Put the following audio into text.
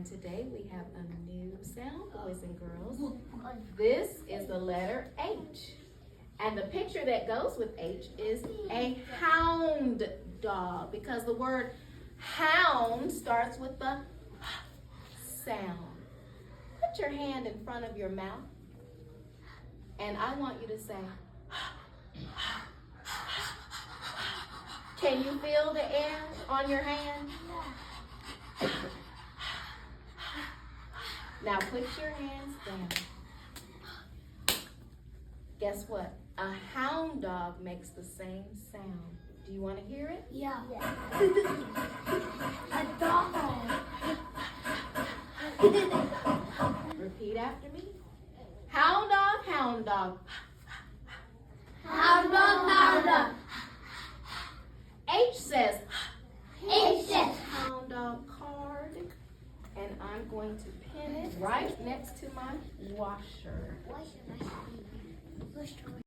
And today we have a new sound, boys and girls. This is the letter H. And the picture that goes with H is a hound dog, because the word hound starts with the sound. Put your hand in front of your mouth, and I want you to say, can you feel the air on your hand? Now put your hands down. Guess what? A hound dog makes the same sound. Do you want to hear it? Yeah. A dog. Repeat after me. Hound dog, hound dog. Hound dog, hound dog. H says H says hound dog card. And I'm going to pin it right next to my washer. What's your